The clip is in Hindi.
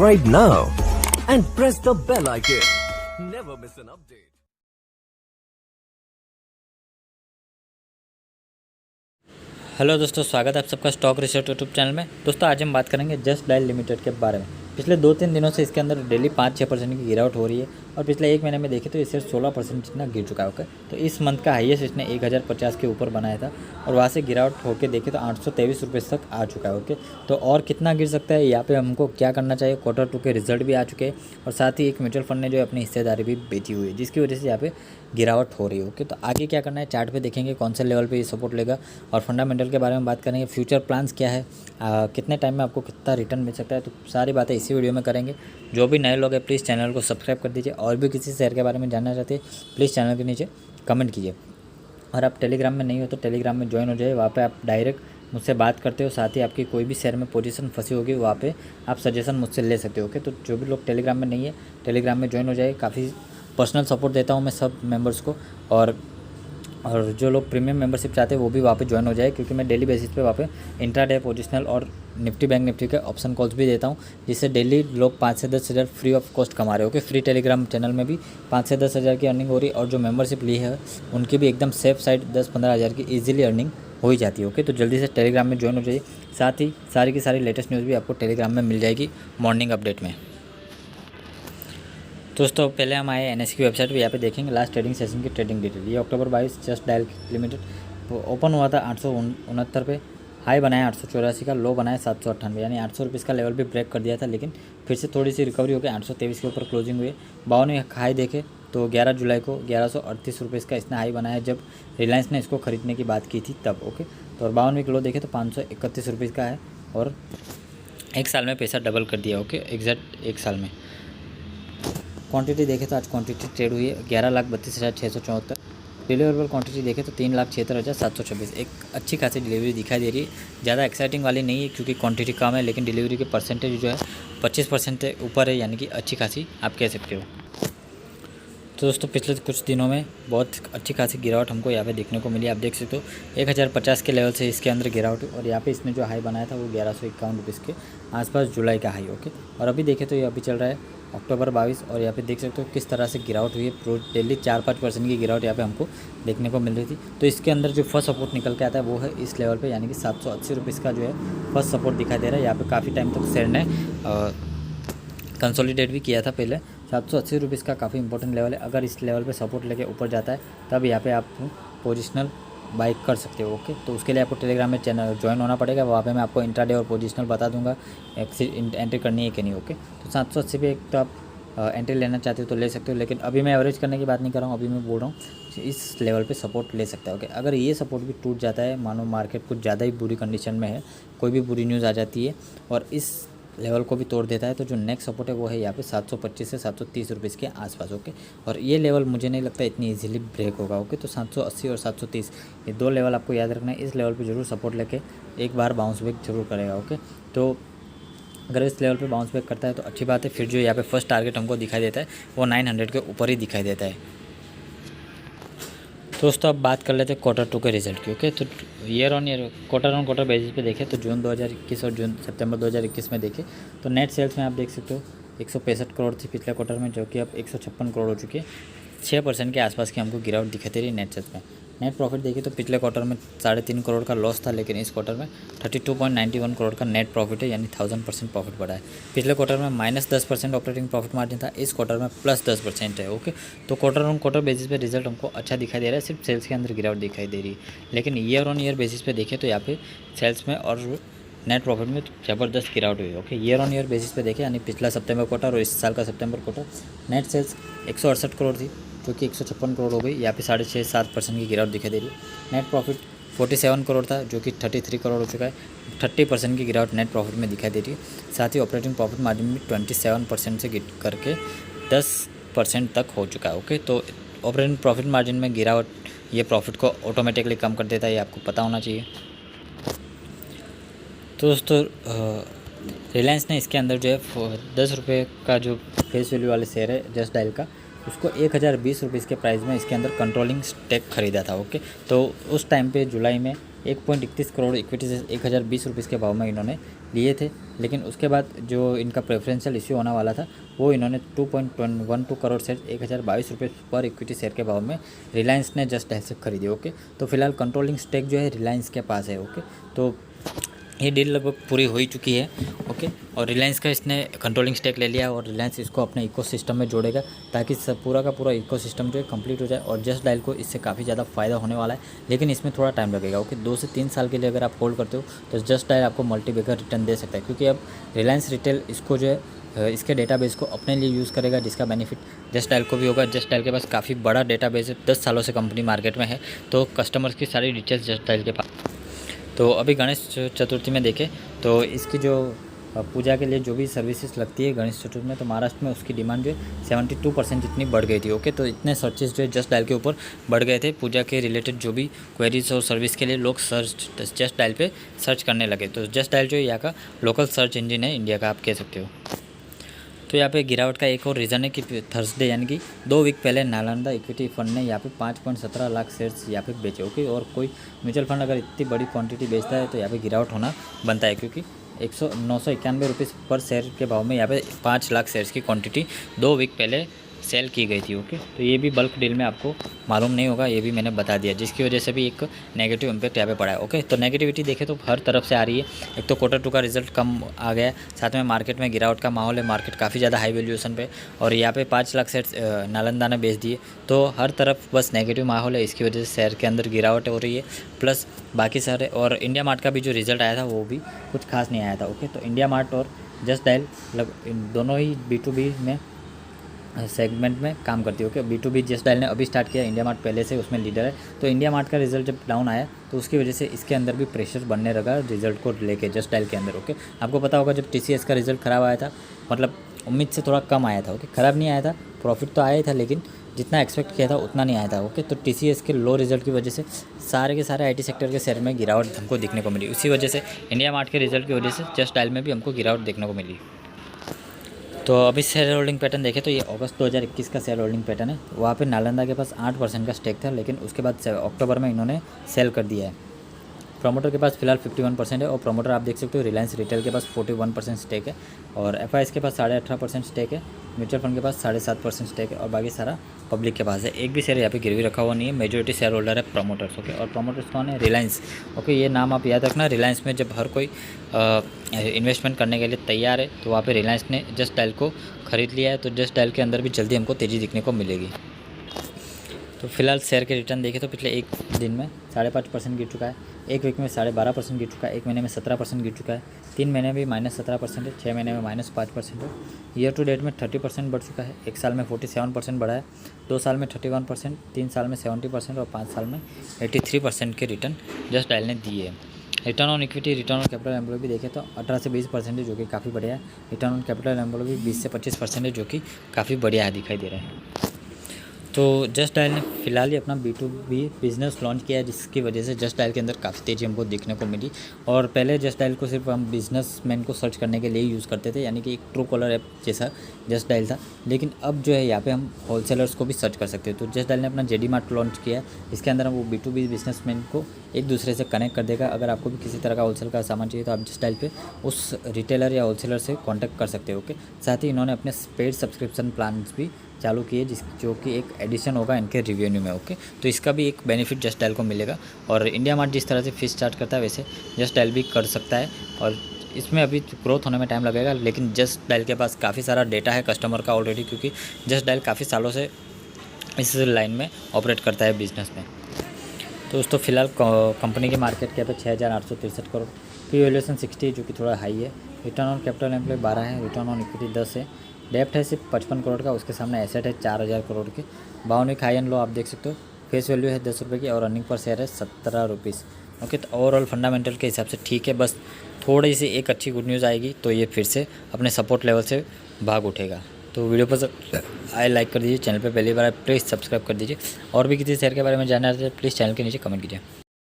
subscribe now and press the bell icon. Never miss an update. Hello दोस्तों, स्वागत है आप सबका स्टॉक रिसर्च यूट्यूब चैनल में। दोस्तों आज हम बात करेंगे जस्ट डायल लिमिटेड के बारे में। पिछले 2-3 दिनों से इसके अंदर डेली 5-6% की गिरावट हो रही है और पिछले एक महीने में देखें तो ये शेयर 16% जितना गिर चुका है। ओके, तो इस मंथ का हाईएस्ट इसने 1050 के ऊपर बनाया था और वहाँ से गिरावट होकर देखें तो 823 रुपये तक आ चुका है। ओके, तो और कितना गिर सकता है, यहाँ पे हमको क्या करना चाहिए। Q2 के रिजल्ट भी आ चुके हैं और साथ ही एक म्यूचुअल फंड ने जो अपनी हिस्सेदारी भी बेची हुई है, जिसकी वजह से यहाँ पे गिरावट हो रही है। ओके, तो आगे क्या करना है, चार्ट पे देखेंगे कौन से लेवल पे ये सपोर्ट लेगा और फंडामेंटल के बारे में बात करेंगे। फ्यूचर प्लान्स क्या है, कितने टाइम में आपको कितना रिटर्न मिल सकता है, तो सारी बातें इसी वीडियो में करेंगे। जो भी नए लोग हैं प्लीज़ चैनल को सब्सक्राइब कर दीजिए और भी किसी शेयर के बारे में जानना चाहते हैं प्लीज़ चैनल के नीचे कमेंट कीजिए। और आप टेलीग्राम में नहीं हो तो टेलीग्राम में ज्वाइन हो जाइए, वहाँ पे आप डायरेक्ट मुझसे बात करते हो। साथ ही आपकी कोई भी शेयर में पोजीशन फंसी होगी वहाँ पे आप सजेशन मुझसे ले सकते हो। ओके, तो जो भी लोग टेलीग्राम में नहीं है टेलीग्राम में ज्वाइन हो जाए। काफ़ी पर्सनल सपोर्ट देता हूँ मैं सब मेंबर्स को और जो लोग प्रीमियम मेंबरशिप चाहते हैं वो भी वहाँ पे ज्वाइन हो जाए, क्योंकि मैं डेली बेसिस पे वहाँ पे इंट्राडे, पोजिशनल और निफ्टी बैंक निफ्टी के ऑप्शन कॉल्स भी देता हूँ, जिससे डेली लोग 5 से 10 हज़ार फ्री ऑफ कॉस्ट कमा रहे हो। फ्री टेलीग्राम चैनल में भी 5 से 10 हज़ार की अर्निंग हो रही है और जो मेंबरशिप ली है उनकी भी एकदम सेफ साइड 10-15 हज़ार की ईजिली अर्निंग हो ही जाती है। ओके, तो जल्दी से टेलीग्राम में ज्वाइन हो जाइए। साथ ही सारी की सारी लेटेस्ट न्यूज़ भी आपको टेलीग्राम में मिल जाएगी मॉर्निंग अपडेट में। दोस्तों पहले हम आए NSE की वेबसाइट पे, यहाँ पे देखेंगे लास्ट ट्रेडिंग सेशन की ट्रेडिंग डिटेल। ये अक्टूबर 22 जस्ट डायल लिमिटेड ओपन हुआ था 869 पे, हाई बनाया 884 का, लो बनाया 798, यानी 800 रुपीज़ का लेवल भी ब्रेक कर दिया था, लेकिन फिर से थोड़ी सी रिकवरी होकर 823 के ऊपर क्लोजिंग हुई। 52 हाई देखे तो 11 जुलाई को 1138 रुपये का इसने हाई बनाया जब रिलायंस ने इसको खरीदने की बात की थी तब। ओके, तो और 52 वीक लो देखे तो 531 रुपये का है और एक साल में पैसा डबल कर दिया। ओके, एग्जैक्ट एक साल में। क्वांटिटी देखें तो आज क्वांटिटी ट्रेड हुई है 11,32,674। डिलीवरेबल क्वांटिटी देखें तो 3,76,726। एक अच्छी खासी डिलीवरी दिखाई दे रही है, ज़्यादा एक्साइटिंग वाली नहीं है क्योंकि क्वांटिटी कम है, लेकिन डिलीवरी के परसेंटेज जो है 25% ऊपर है, यानी कि अच्छी खासी आप कह सकते हो। तो दोस्तों पिछले कुछ दिनों में बहुत अच्छी खासी गिरावट हमको यहाँ पे देखने को मिली। आप देख सकते हो 1050 के लेवल से इसके अंदर गिरावट और यहाँ पे इसने जो हाई बनाया था वो 1151 रुपये के आसपास जुलाई का हाई। ओके, और अभी देखें तो ये अभी चल रहा है अक्टूबर 22 और यहाँ पे देख सकते हो किस तरह से गिरावट हुई है। डेली 4-5% की गिरावट यहाँ पे हमको देखने को मिल रही थी। तो इसके अंदर जो फर्स्ट सपोर्ट निकल के आता है वो है इस लेवल पे, यानी कि 780 रुपये का जो है फर्स्ट सपोर्ट दिखाई दे रहा है। यहाँ पे काफ़ी टाइम तक शेयर ने कंसोलिडेट भी किया था पहले। 780 रुपीज़ का काफ़ी इंपॉर्टेंट लेवल है। अगर इस लेवल पे सपोर्ट लेके ऊपर जाता है तब यहाँ पे आप पोजिशनल बाई कर सकते हो। ओके, तो उसके लिए आपको टेलीग्राम में चैनल ज्वाइन होना पड़ेगा, वहाँ पे मैं आपको इंट्राडे और पोजिशनल बता दूंगा एंट्री करनी है कि नहीं। ओके, तो 780 पे एक तो आप एंट्री लेना चाहते हो तो ले सकते हो, लेकिन अभी मैं एवरेज करने की बात नहीं कर रहा हूँ, अभी मैं बोल रहा हूँ इस लेवल पे सपोर्ट ले सकता है। ओके, अगर ये सपोर्ट भी टूट जाता है, मानो मार्केट कुछ ज़्यादा ही बुरी कंडीशन में है, कोई भी बुरी न्यूज़ आ जाती है और इस लेवल को भी तोड़ देता है, तो जो नेक्स्ट सपोर्ट है वो है यहाँ पे 725 से 730 रुपीज़ के आसपास। ओके, और ये लेवल मुझे नहीं लगता इतनी इजीली ब्रेक होगा। ओके, तो 780 और 730 ये दो लेवल आपको याद रखना है। इस लेवल पे जरूर सपोर्ट लेके एक बार बाउंस बैक जरूर करेगा। ओके, तो अगर इस लेवल पे बाउंस बैक करता है तो अच्छी बात है। फिर जो यहाँ पे फर्स्ट टारगेट हमको दिखाई देता है वो 900 के ऊपर ही दिखाई देता है। दोस्तों अब बात कर लेते हैं Q2 के रिजल्ट की। ओके, तो ईयर ऑन क्वार्टर बेसिस पे देखें तो जून 2021 और सितंबर 2021 में देखें तो नेट सेल्स में आप देख सकते हो 165 करोड़ थी पिछले क्वार्टर में, जो कि अब 156 करोड़ हो चुकी है। 6% के आसपास की हमको गिरावट दिखाई दे रही है नेट सेल्स में। नेट प्रॉफिट देखिए तो पिछले क्वार्टर में 3.5 करोड़ का लॉस था, लेकिन इस क्वार्टर में 32.91 करोड़ का नेट प्रॉफिट है, यानी 1000% प्रॉफिट बढ़ा है। पिछले क्वार्टर में -10% ऑपरेटिंग प्रॉफिट मार्जिन था, इस क्वार्टर में +10% है। ओके, तो क्वार्टर बेसिस पे रिजल्ट हमको अच्छा दिखाई दे रहा है, सिर्फ सेल्स के अंदर गिरावट दिखाई दे रही है। लेकिन ईयर ऑन ईयर बेसिस पे देखें तो यहाँ पे सेल्स में और नेट प्रॉफिट में ज़बरदस्त गिरावट हुई है। Okay, year on year basis पे देखें, यानी पिछला सितंबर क्वार्टर और इस साल का सितंबर क्वार्टर, नेट सेल्स 168 करोड़ थी जो कि 156 करोड़ हो गई। यहाँ पे 6.5-7% की गिरावट दिखाई दे रही है। नेट प्रॉफिट 47 करोड़ था जो कि 33 करोड़ हो चुका है। 30% की गिरावट नेट प्रॉफिट में दिखाई दे रही है। साथ ही ऑपरेटिंग प्रॉफिट मार्जिन भी 27% से गिर करके 10% तक हो चुका है। ओके, तो ऑपरेटिंग प्रॉफिट मार्जिन में गिरावट ये प्रॉफिट को ऑटोमेटिकली कम कर देता है, ये आपको पता होना चाहिए। तो दोस्तों रिलायंस ने इसके अंदर जो है 10 रुपये का जो फेस वैल्यू वाले शेयर है जस्ट डायल का, उसको 1020 रुपीज़ के प्राइस में इसके अंदर कंट्रोलिंग स्टेक खरीदा था। ओके, तो उस टाइम पे जुलाई में 1.31 करोड़ इक्विटी से 1020 रुपीज़ के भाव में इन्होंने लिए थे, लेकिन उसके बाद जो इनका प्रेफरेंशियल इश्यू होने वाला था वो इन्होंने 2.12 करोड़ शेयर 1022 रुपये पर इक्विटी शेयर के भाव में रिलायंस ने जस्ट डायल से खरीदी। ओके, तो फिलहाल कंट्रोलिंग स्टेक जो है रिलायंस के पास है। ओके, तो ये डील लगभग पूरी हो ही चुकी है। ओके, और रिलायंस का इसने कंट्रोलिंग स्टेक ले लिया और रिलायंस इसको अपने इकोसिस्टम में जोड़ेगा ताकि सब पूरा का पूरा इकोसिस्टम जो है कंप्लीट हो जाए और जस्ट डायल को इससे काफ़ी ज़्यादा फ़ायदा होने वाला है, लेकिन इसमें थोड़ा टाइम लगेगा। ओके, 2 से 3 साल के लिए अगर आप होल्ड करते हो तो जस्ट डायल आपको मल्टीबैगर रिटर्न दे सकता है, क्योंकि अब रिलायंस रिटेल इसको जो है इसके डेटाबेस को अपने लिए यूज़ करेगा, जिसका बेनिफिट जस्ट डायल को भी होगा। जस्ट डायल के पास काफ़ी बड़ा डेटाबेस है, 10 सालों से कंपनी मार्केट में है, तो कस्टमर्स की सारी डिटेल्स जस्ट डायल के पास। तो अभी गणेश चतुर्थी में देखें तो इसकी जो पूजा के लिए जो भी सर्विसेज लगती है गणेश चतुर्थी में, तो महाराष्ट्र में उसकी डिमांड जो है 72% जितनी बढ़ गई थी। ओके, तो इतने सर्चेज जो है जस्ट डायल के ऊपर बढ़ गए थे। पूजा के रिलेटेड जो भी क्वेरीज और सर्विस के लिए लोग जस्ट डायल पे सर्च करने लगे। तो जस्ट डायल जो है यहाँ का लोकल सर्च इंजन है इंडिया का, आप कह सकते हो। तो यहाँ पे गिरावट का एक और रीज़न है कि थर्सडे यानी कि 2 वीक पहले नालंदा इक्विटी फंड ने यहाँ पे 5.17 लाख शेयर्स यहाँ पे बेचे। ओके, और कोई म्यूचुअल फंड अगर इतनी बड़ी क्वांटिटी बेचता है तो यहाँ पे गिरावट होना बनता है, क्योंकि 991 रुपये पर शेयर के भाव में यहाँ पे 5 लाख शेयर्स की क्वांटिटी 2 वीक पहले सेल की गई थी। ओके, तो ये भी बल्क डील में आपको मालूम नहीं होगा, ये भी मैंने बता दिया, जिसकी वजह से भी एक नेगेटिव इम्पैक्ट यहाँ पे पड़ा है। ओके, तो नेगेटिविटी देखें तो हर तरफ से आ रही है। एक तो Q2 का रिजल्ट कम आ गया है, साथ में मार्केट में गिरावट का माहौल है, मार्केट काफ़ी ज़्यादा हाई वैल्यूएशन पे, और यहाँ पे 5 लाख शेयर नालंदा ने बेच दिए। तो हर तरफ बस नेगेटिव माहौल है, इसकी वजह से शेयर के अंदर गिरावट हो रही है। प्लस बाकी सारे, और इंडिया मार्ट का भी जो रिजल्ट आया था वो भी कुछ खास नहीं आया था। ओके, तो इंडिया मार्ट और जस्ट डायल दोनों ही B2B में सेगमेंट में काम करती है। ओके, B2B जस्ट डायल ने अभी स्टार्ट किया, इंडिया मार्ट पहले से उसमें लीडर है। तो इंडिया मार्ट का रिजल्ट जब डाउन आया तो उसकी वजह से इसके अंदर भी प्रेशर बनने लगा रिजल्ट को लेके जस्ट डायल के अंदर। ओके, आपको पता होगा जब TCS का रिजल्ट ख़राब आया था, मतलब उम्मीद से थोड़ा कम आया था। ओके, ख़राब नहीं आया था, प्रॉफिट तो आया ही था, लेकिन जितना एक्सपेक्ट किया था उतना नहीं आया था। ओके, तो TCS के लो रिजल्ट की वजह से सारे के सारे IT सेक्टर के शेयर में गिरावट हमको देखने को मिली। उसी वजह से इंडिया मार्ट के रिजल्ट की वजह से जस्ट डायल में भी हमको गिरावट देखने को मिली। तो अभी शेयर होल्डिंग पैटर्न देखें तो ये अगस्त 2021 का शेयर होल्डिंग पैटर्न है। वहाँ पे नालंदा के पास 8% का स्टेक था, लेकिन उसके बाद अक्टूबर में इन्होंने सेल कर दिया है। प्रोमोटर के पास फिलहाल 51% है, और प्रोमोटर आप देख सकते हो रिलायंस रिटेल के पास 41% स्टेक है, और FIS के पास 18.5% स्टेक है, म्यूचुअल फंड के पास 7.5% स्टेक है, और बाकी सारा पब्लिक के पास है। एक भी शेयर यहाँ पे गिरवी रखा हुआ नहीं है। मेजोरिटी शेयर होल्डर है प्रोमोटर्स। ओके, और प्रोमोटर्स कौन है? रिलायंस। ओके, ये नाम आप याद रखना। रिलायंस में जब हर कोई इन्वेस्टमेंट करने के लिए तैयार है तो वहाँ पे रिलायंस ने जस्ट डायल को खरीद लिया है, तो जस्ट डायल के अंदर भी जल्दी हमको तेज़ी दिखने को मिलेगी। तो फिलहाल शेयर के रिटर्न देखें तो पिछले एक दिन में 5.5% गिर चुका है, एक वीक में 12.5% गिर चुका है, एक महीने में 17% गिर चुका है, 3 महीने में -17% है, 6 महीने में -5% है, ईयर टू डेट में 30% बढ़ चुका है, एक साल में 47% बढ़ा है, 2 साल में 31%, 3 साल में 70% और 5 साल में 83% के रिटर्न जस्ट डायल ने दिए है। Return on equity, return on capital employ भी देखें तो 18 से 20% है, जो कि काफ़ी बढ़िया है। रिटर्न ऑन कैपिटल एम्प्लॉय भी 20 से 25% है, जो कि काफ़ी बढ़िया है, दिखाई दे रहा है। तो जस्ट डायल ने फिलहाल ही अपना B2B बिज़नेस लॉन्च किया है, जिसकी वजह से जस्ट डायल के अंदर काफ़ी तेज़ी हमको देखने को मिली। और पहले जस्ट डायल को सिर्फ हम बिजनेसमैन को सर्च करने के लिए यूज़ करते थे, यानी कि एक ट्रू कॉलर ऐप जैसा जस्ट डायल था, लेकिन अब जो है यहाँ पे हम होलसेलर्स को भी सर्च कर सकते हैं। तो जस्ट डायल ने अपना JD Mart लॉन्च किया है, इसके अंदर हम वो B2B बिजनेसमैन को एक दूसरे से कनेक्ट कर देगा। अगर आपको भी किसी तरह का होलसेल का सामान चाहिए तो आप जस्ट डायल पे उस रिटेलर या होलसेलर से कॉन्टैक्ट कर सकते हो। ओके, साथ ही इन्होंने अपने पेड सब्सक्रिप्शन प्लान भी चालू किए, जो कि एक एडिशन होगा इनके रिवेन्यू में। ओके, तो इसका भी एक बेनिफिट जस्ट डायल को मिलेगा। और इंडिया मार्ट जिस तरह से फीस चार्ज करता है वैसे जस्ट डायल भी कर सकता है, और इसमें अभी ग्रोथ होने में टाइम लगेगा, लेकिन जस्ट डायल के पास काफ़ी सारा डेटा है कस्टमर का ऑलरेडी, क्योंकि जस्ट डायल काफ़ी सालों से इस लाइन में ऑपरेट करता है बिजनेस में। तो दोस्तों फिलहाल कंपनी के मार्केट कैप है 6,863 करोड़, पी वैल्यूएशन 60 जो कि थोड़ा हाई है, रिटर्न ऑन कैपिटल एम्प्लॉय 12 है, रिटर्न ऑन इक्विटी 10 है, डेप्ट है सिर्फ 55 करोड़ का, उसके सामने एसेट है 4,000 करोड़ के, 52 हाई एंड लो आप देख सकते हो, फेस वैल्यू है 10 रुपये की, और अर्निंग पर शेयर है 17 रुपीज़। ओके, तो ओवरऑल फंडामेंटल के हिसाब से ठीक है, बस थोड़ी सी एक अच्छी गुड न्यूज़ आएगी तो ये फिर से अपने सपोर्ट लेवल से भाग उठेगा। तो वीडियो पर लाइक कर दीजिए, चैनल पे पहली बार प्लीज़ सब्सक्राइब कर दीजिए, और भी किसी शेयर के बारे में जानना है तो प्लीज़ चैनल के नीचे कमेंट कीजिए।